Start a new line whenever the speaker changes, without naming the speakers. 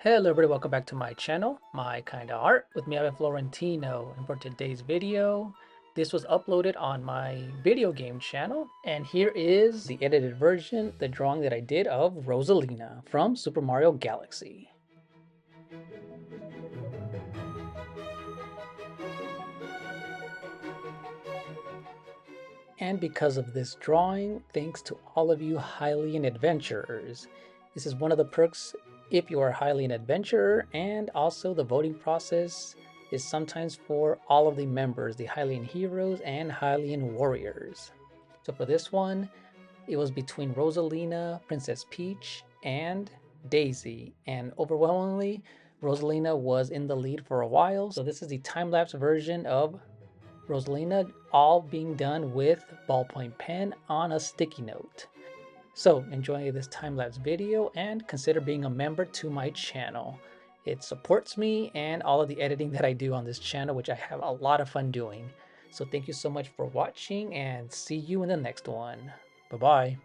Hello everybody, welcome back to my channel, My Kinda Art. With me, I have Florentino, and for today's video, this was uploaded on my video game channel, and here is the edited version, the drawing that I did of Rosalina from Super Mario Galaxy. And because of this drawing, thanks to all of you Hylian adventurers. This is one of the perks if you are a Hylian adventurer, and also the voting process is sometimes for all of the members, the Hylian heroes and Hylian warriors. So for this one, it was between Rosalina, Princess Peach, and Daisy, and overwhelmingly, Rosalina was in the lead for a while. So this is the time-lapse version of Rosalina, all being done with ballpoint pen on a sticky note. So enjoy this time-lapse video and consider being a member to my channel. It supports me and all of the editing that I do on this channel, which I have a lot of fun doing. So thank you so much for watching and see you in the next one. Bye-bye.